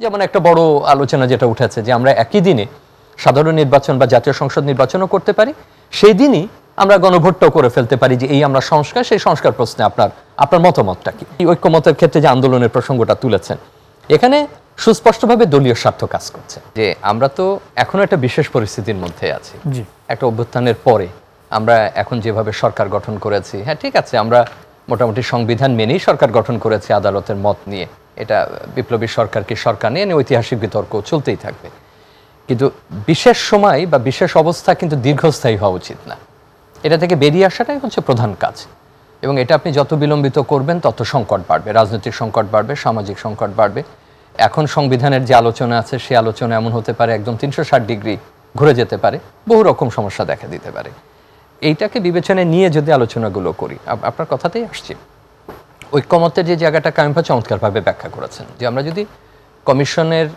যেমন একটা বড় আলোচনা যেটা উঠেছে যে আমরা একই দিনে সাধারণ নির্বাচন বা জাতীয় সংসদ নির্বাচনও করতে পারি, সেই দিনই আমরা গণভোটটাও করে ফেলতে পারি, যে এই আমরা সংস্কার, সেই সংস্কার প্রশ্নে আপনার মতামতটা কি? এই ঐক্যমতের ক্ষেত্রে যে আন্দোলনের প্রসঙ্গটা তুলেছেন, এখানে সুস্পষ্টভাবে দলীয় স্বার্থ কাজ করছে। যে আমরা তো এখনো একটা বিশেষ পরিস্থিতির মধ্যে আছি, একটা অভ্যুত্থানের পরে আমরা এখন যেভাবে সরকার গঠন করেছি, হ্যাঁ ঠিক আছে, আমরা মোটামুটি সংবিধান মেনেই সরকার গঠন করেছি আদালতের মত নিয়ে, এটা বিপ্লবী সরকার কি সরকার নিয়ে ঐতিহাসিক বিতর্ক চলতেই থাকবে। কিন্তু বিশেষ সময় বা বিশেষ অবস্থা কিন্তু দীর্ঘস্থায়ী হওয়া উচিত না, এটা থেকে বেরিয়ে আসাটাই হচ্ছে প্রধান কাজ। এবং এটা আপনি যত বিলম্বিত করবেন তত সংকট বাড়বে, রাজনৈতিক সংকট বাড়বে, সামাজিক সংকট বাড়বে। এখন সংবিধানের যে আলোচনা আছে, সেই আলোচনা এমন হতে পারে একদম 360 ডিগ্রি ঘুরে যেতে পারে, বহু রকম সমস্যা দেখা দিতে পারে। এইটাকে বিবেচনায় নিয়ে যদি আলোচনাগুলো করি, আপনার কথাতেই আসছি, ঐক্যমতের যে জায়গাটা কায়েম ভাই চমৎকারভাবে ব্যাখ্যা করেছেন, যে আমরা যদি কমিশনের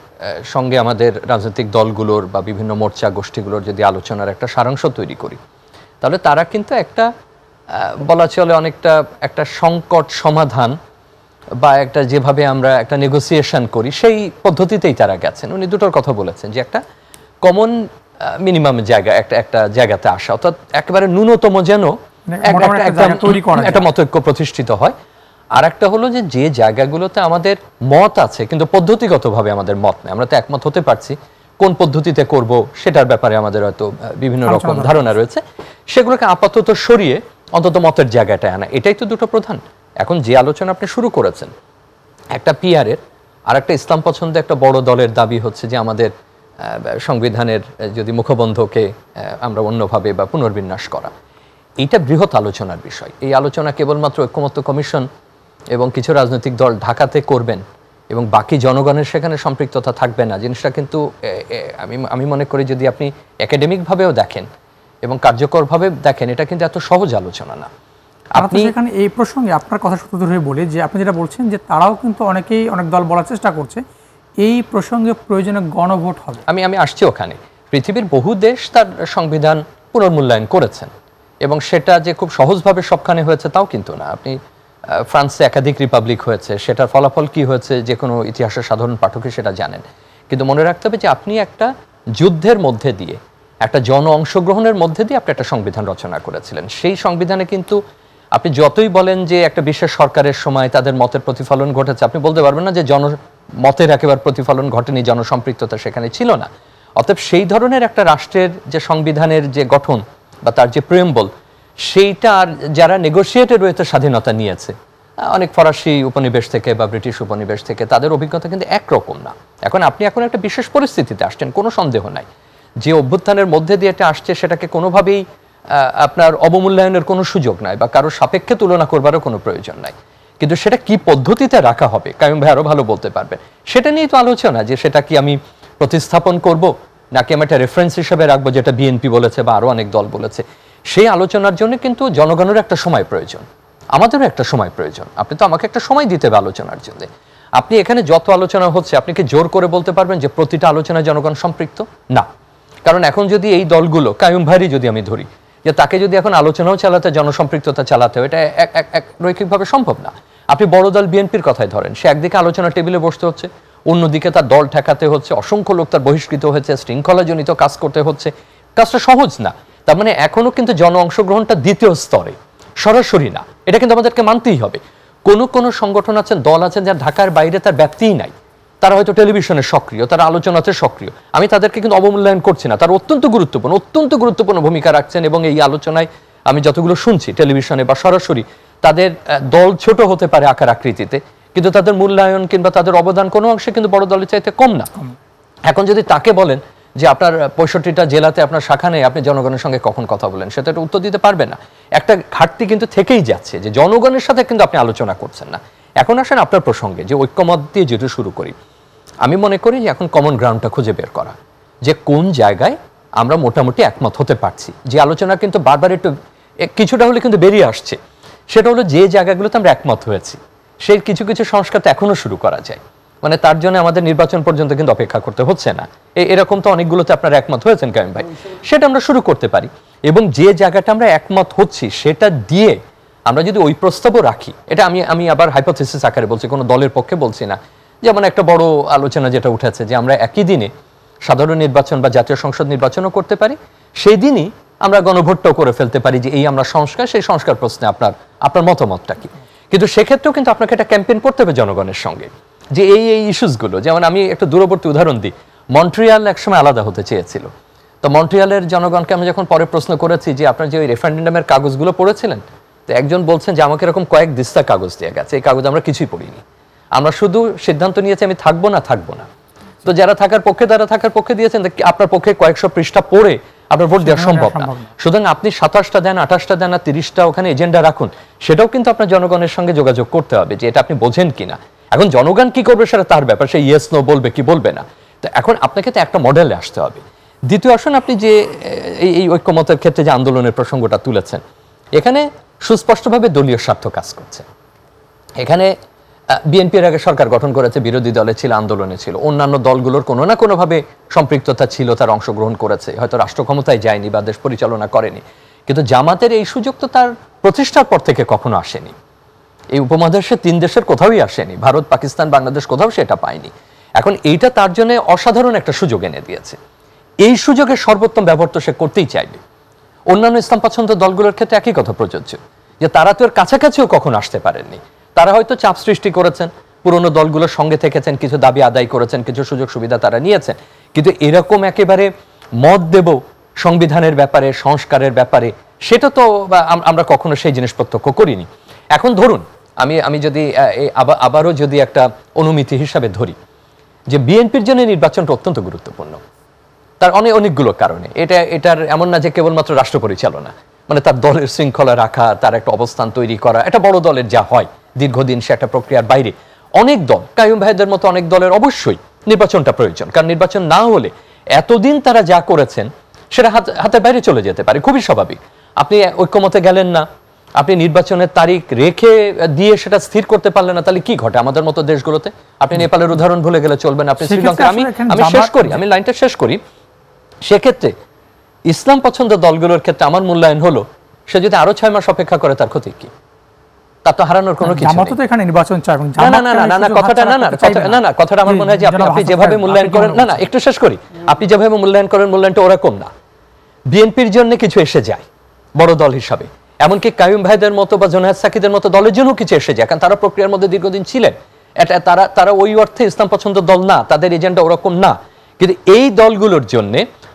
সঙ্গে আমাদের রাজনৈতিক দলগুলোর বা বিভিন্ন মোর্চা গোষ্ঠীগুলোর যদি আলোচনার একটা সারাংশ তৈরি করি, তাহলে তারা কিন্তু একটা বলা চলে অনেকটা একটা সংকট সমাধান বা একটা যেভাবে আমরা একটা নেগোসিয়েশন করি সেই পদ্ধতিতেই তারা গেছেন। উনি দুটোর কথা বলেছেন, যে একটা কমন মিনিমাম জায়গা, একটা জায়গাতে আসা, অর্থাৎ একেবারে ন্যূনতম যেন একটা মতৈক্য প্রতিষ্ঠিত হয়। আর একটা হলো যে জায়গাগুলোতে আমাদের মত আছে কিন্তু পদ্ধতিগতভাবে আমাদের মত নেই, আমরা তো একমত হতে পারছি, কোন পদ্ধতিতে করব সেটার ব্যাপারে আমাদের হয়তো বিভিন্ন রকম ধারণা রয়েছে, সেগুলোকে আপাতত সরিয়ে অন্তত মতের জায়গাটায় আনা, এটাই তো দুটো প্রধান। এখন যে আলোচনা আপনি শুরু করেছেন, একটা পিআরের আর একটা ইসলাম পছন্দ একটা বড় দলের দাবি হচ্ছে যে আমাদের সংবিধানের যদি মুখবন্ধকে আমরা অন্যভাবে বা পুনর্বিন্যাস করা, এইটা বৃহৎ আলোচনার বিষয়। এই আলোচনা কেবলমাত্র ঐক্যমত্য কমিশন এবং কিছু রাজনৈতিক দল ঢাকাতে করবেন এবং বাকি জনগণের সেখানে সম্পৃক্ততা থাকবে না, জিনিসটা কিন্তু আমি মনে করি যদি আপনি একাডেমিকভাবেও দেখেন এবং কার্যকরভাবে দেখেন, এটা কিন্তু এত সহজ আলোচনা না। আপনি এখানে এই প্রসঙ্গে আপনার কথা সূত্র ধরে বলি যে আপনি যেটা বলছেন যে তারাও কিন্তু অনেক দল বলার চেষ্টা করছে এই প্রসঙ্গে প্রয়োজনে গণভোট হবে। আমি আসছি ওখানে। পৃথিবীর বহু দেশ তার সংবিধান পুনর্মূল্যায়ন করেছেন এবং সেটা যে খুব সহজভাবে সবখানে হয়েছে তাও কিন্তু না। আপনি ফ্রান্সে একাধিক রিপাবলিক হয়েছে, সেটার ফলাফল কি হয়েছে যে কোনো ইতিহাসের সাধারণ পাঠকে সেটা জানেন। কিন্তু মনে রাখতে হবে যে আপনি একটা যুদ্ধের মধ্যে দিয়ে, একটা জন অংশগ্রহণের মধ্যে দিয়ে আপনি একটা সংবিধান রচনা করেছিলেন। সেই সংবিধানে কিন্তু আপনি যতই বলেন যে একটা বিশেষ সরকারের সময় তাদের মতের প্রতিফলন ঘটেছে, আপনি বলতে পারবেন না যে জনমতের একেবারে প্রতিফলন ঘটেনি, জনসম্পৃক্ততা সেখানে ছিল না। অতএব সেই ধরনের একটা রাষ্ট্রের যে সংবিধানের যে গঠন বা তার যে প্রিয়াম্বল, সেইটা আর যারা নেগোসিয়েটে রয়েছে স্বাধীনতা নিয়েছে, অনেক ফরাসি উপনিবেশ থেকে বা ব্রিটিশ উপনিবেশ থেকে, তাদের অভিজ্ঞতা কিন্তু একরকম না। এখন আপনি এখন একটা বিশেষ পরিস্থিতিতে আসছেন, কোনো সন্দেহ নাই। যে অভ্যুত্থানের মধ্যে দিয়ে এটা আসছে সেটাকে কোনোভাবেই আপনার অবমূল্যায়নের কোনো সুযোগ নাই বা কারোর সাপেক্ষে তুলনা করবারও কোনো প্রয়োজন নাই। কিন্তু সেটা কি পদ্ধতিতে রাখা হবে, কাইয়ুম ভাই আরো ভালো বলতে পারবেন, সেটা নিয়েই তো আলোচনা, যে সেটা কি আমি প্রতিস্থাপন করব নাকি আমি একটা রেফারেন্স হিসেবে রাখবো, যেটা বিএনপি বলেছে বা আরো অনেক দল বলেছে। সেই আলোচনার জন্য কিন্তু জনগণের একটা সময় প্রয়োজন, আমাদেরও একটা সময় প্রয়োজন। আপনি তো আমাকে একটা সময় দিতে হবে আলোচনার জন্য। আপনি এখানে যত আলোচনা হচ্ছে, আপনি কি জোর করে বলতে পারবেন যে প্রতিটা আলোচনায় জনগণ সম্পৃক্ত? না। কারণ এখন যদি এই দলগুলো, কাইয়ুম ভাইরই যদি আমি ধরি, যে তাকে যদি এখন আলোচনাও চালাতে, জনসম্পৃক্ততা চালাতে হয়, এটা এক রৈখিকভাবে সম্ভব না। আপনি বড় দল বিএনপির কথাই ধরেন, সে একদিকে আলোচনা টেবিলে বসতে হচ্ছে, অন্যদিকে তার দল ঠেকাতে হচ্ছে, অসংখ্য লোক তার বহিষ্কৃত হয়েছে, শৃঙ্খলাজনিত কাজ করতে হচ্ছে, কাজটা সহজ না। তার মানে এখনো কিন্তু জন অংশগ্রহণটা দ্বিতীয় স্তরে, সরাসরি না। এটা কিন্তু আমাদেরকে মানতেই হবে। কোনো সংগঠন আছেন, দল আছেন, যার ঢাকার বাইরে তার ব্যাপ্তিই নাই, তারা হয়তো টেলিভিশনে সক্রিয়, তারা আলোচনাতে সক্রিয়, আমি তাদেরকে কিন্তু অবমূল্যায়ন করছি না, তারা অত্যন্ত গুরুত্বপূর্ণ ভূমিকা রাখছেন। এবং এই আলোচনায় আমি যতগুলো শুনছি টেলিভিশনে বা সরাসরি, তাদের দল ছোট হতে পারে আকার আকৃতিতে, কিন্তু তাদের মূল্যায়ন কিংবা তাদের অবদান কোনো অংশে কিন্তু বড় দলের চাইতে কম না। এখন যদি তাকে বলেন যে আপনার 65টা জেলাতে আপনার শাখা নেই, আপনি জনগণের সঙ্গে কখন কথা বলেন, সেটা একটা উত্তর দিতে পারবে না। একটা ঘাটতি কিন্তু থেকেই যাচ্ছে, যে জনগণের সাথে কিন্তু আপনি আলোচনা করছেন না। এখন আসেন আপনার প্রসঙ্গে, যে ঐক্যমত দিয়ে যেটা শুরু করি, আমি মনে করি যে এখন কমন গ্রাউন্ডটা খুঁজে বের করা, যে কোন জায়গায় আমরা মোটামুটি একমত হতে পারছি। যে আলোচনা কিন্তু বারবার একটু কিছুটা হলে কিন্তু বেরিয়ে আসছে, সেটা হলো যে জায়গাগুলোতে আমরা একমত হয়েছি সেই কিছু সংস্কার তো এখনো শুরু করা যায়। মানে তার জন্য আমাদের নির্বাচন পর্যন্ত কিন্তু অপেক্ষা করতে হচ্ছে না। এরকম তো অনেকগুলোতে আপনারা একমত হয়েছেন কাইয়ুম ভাই, সেটা আমরা শুরু করতে পারি। এবং যে জায়গাটা আমরা একমত হচ্ছি সেটা দিয়ে আমরা যদি ওই প্রস্তাবও রাখি, এটা আমি আবার হাইপোথিসিস আকারে বলছি, কোনো দলের পক্ষে বলছি না, যেমন একটা বড় আলোচনা যেটা উঠেছে যে আমরা একই দিনে সাধারণ নির্বাচন বা জাতীয় সংসদ নির্বাচনও করতে পারি, সেই দিনই আমরা গণভোটটাও করে ফেলতে পারি যে এই আমরা সংস্কার, সেই সংস্কার প্রশ্নে আপনার মতামতটা কি। কিন্তু সেক্ষেত্রেও কিন্তু আপনাকে একটা ক্যাম্পেইন করতে হবে জনগণের সঙ্গে যে এই ইস্যুসগুলো, যেমন আমি একটা দূরবর্তী উদাহরণ দিই, মন্ট্রিয়াল একসময় আলাদা হতে চেয়েছিল। তো মন্ট্রিয়ালের জনগণকে আমি যখন পরে প্রশ্ন করেছি যে আপনার যে ওই রেফারেন্ডামের কাগজগুলো পড়েছিলেন, তো একজন বলছেন যে আমাকে এরকম কয়েক দিস্তা কাগজ দিয়ে গেছে, এই কাগজ আমরা কিছুই পড়িনি, আমরা শুধু সিদ্ধান্ত নিয়েছি আমি থাকবো না। তো যারা থাকার পক্ষে তারা থাকার পক্ষে দিয়েছেন, আপনার পক্ষে কয়েকশো পৃষ্ঠা পড়ে আপনার ভোট দেওয়া সম্ভব না। সুতরাং আপনি 27টা দেন, 28টা দেন, 30টা ওখানে এজেন্ডা রাখুন, সেটাও কিন্তু আপনার জনগণের সঙ্গে যোগাযোগ করতে হবে যে এটা আপনি বোঝেন কিনা। এখন জনগণ কি করবে সেটা তার ব্যাপার, সে ইয়েস নো বলবে কি বলবে না। তো এখন আপনাকে তো একটা মডেলে আসতে হবে। দ্বিতীয় আসুন, আপনি যে এই ঐক্যমতের ক্ষেত্রে যে আন্দোলনের প্রসঙ্গটা তুলেছেন, এখানে সুস্পষ্টভাবে দলীয় স্বার্থ কাজ করছে। এখানে বিএনপির আগে সরকার গঠন করেছে, বিরোধী দলে ছিল, আন্দোলনে ছিল, অন্যান্য দলগুলোর কোনো না কোনোভাবে সম্পৃক্ততা ছিল, তার অংশগ্রহণ করেছে, হয়তো রাষ্ট্র ক্ষমতায় যায়নি বা দেশ পরিচালনা করেনি, কিন্তু জামাতের এই সুযোগ তো তার প্রতিষ্ঠার পর থেকে কখনো আসেনি। এই উপমহাদেশের 3 দেশের কোথাওই আসেনি, ভারত, পাকিস্তান, বাংলাদেশ কোথাও সেটা পায়নি। এখন এইটা তার জন্য অসাধারণ একটা সুযোগ এনে দিয়েছে। এই সুযোগের সর্বোত্তম ব্যবহার তো সে করতেই চাইবে। অন্যান্য ইসলাম পছন্দ দলগুলোর ক্ষেত্রে একই কথা প্রযোজ্য, যে তারা তো এর কাছাকাছিও কখনো আসতে পারেননি। তারা হয়তো চাপ সৃষ্টি করেছেন, পুরনো দলগুলোর সঙ্গে থেকেছেন, কিছু দাবি আদায় করেছেন, কিছু সুযোগ সুবিধা তারা নিয়েছেন, কিন্তু এরকম একেবারে মত দেব সংবিধানের ব্যাপারে, সংস্কারের ব্যাপারে, সেটা তো আমরা কখনো সেই জিনিস প্রত্যক্ষ করিনি। এখন ধরুন আমি যদি আবারও যদি একটা অনুমিতি হিসাবে ধরি যে বিএনপির জন্য নির্বাচনটা অত্যন্ত গুরুত্বপূর্ণ, তার অনেকগুলো কারণে। এটার এমন না যে কেবলমাত্র রাষ্ট্র পরিচালনা, মানে তার দলের শৃঙ্খলা রাখা, তার একটা অবস্থান তৈরি করা, একটা বড় দলের যা হয় দীর্ঘদিন, সে একটা প্রক্রিয়ার বাইরে। অনেক দল, কাইয়ুম ভাইদের মতো অনেক দলের অবশ্যই নির্বাচনটা প্রয়োজন, কারণ নির্বাচন না হলে এতদিন তারা যা করেছেন সেটা হাতের বাইরে চলে যেতে পারে, খুবই স্বাভাবিক। আপনি ঐক্যমতে গেলেন না, আপনি নির্বাচনের তারিখ রেখে দিয়ে সেটা স্থির করতে পারলেন না, তাহলে কি ঘটে আমাদের মতো দেশগুলোতে? আপনি নেপালের উদাহরণ ভুলে গেলে চলবে না, আপনি শ্রীলঙ্কা, আমি লাইনটা শেষ করি। সেক্ষেত্রে ইসলাম পছন্দ দলগুলোর ক্ষেত্রে আমার মূল্যায়ন হলো, সে যদি আরো 6 মাস অপেক্ষা করে তার ক্ষতি কি? তার তো হারানোর কোনো কিছু নেই। তো এখানে নির্বাচন চাই না, কথাটা আমার মনে হয় যে আপনি যেভাবে মূল্যায়ন করেন, না একটু শেষ করি, আপনি যেভাবে মূল্যায়ন করেন মূল্যায়নটা ওরকম না। বিএনপির জন্য কিছু এসে যায় বড় দল হিসাবে, এমনকি কাইয়ুম ভাইদের মতো বা জোনায়েদ সাকিদের মতো দলের জন্য কিছু এসে যায়, কারণ তারা প্রক্রিয়ার মধ্যে দীর্ঘদিন ছিলেন। তারা ওই অর্থে ইসলাম পছন্দ দল না, তাদের এজেন্ডা ওরকম না। কিন্তু এই দলগুলোর জন্য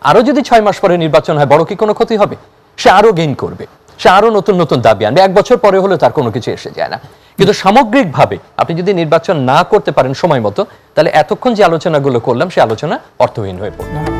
আরো যদি 6 মাস পরে নির্বাচন হয়, বড় কি কোনো ক্ষতি হবে? সে আরো গেইন করবে, সে আরো নতুন নতুন দাবি আনবে। 1 বছর পরে হলে তার কোনো কিছু এসে যায় না। কিন্তু সামগ্রিকভাবে আপনি যদি নির্বাচন না করতে পারেন সময় মতো, তাহলে এতক্ষণ যে আলোচনাগুলো করলাম সে আলোচনা অর্থহীন হয়ে পড়বে।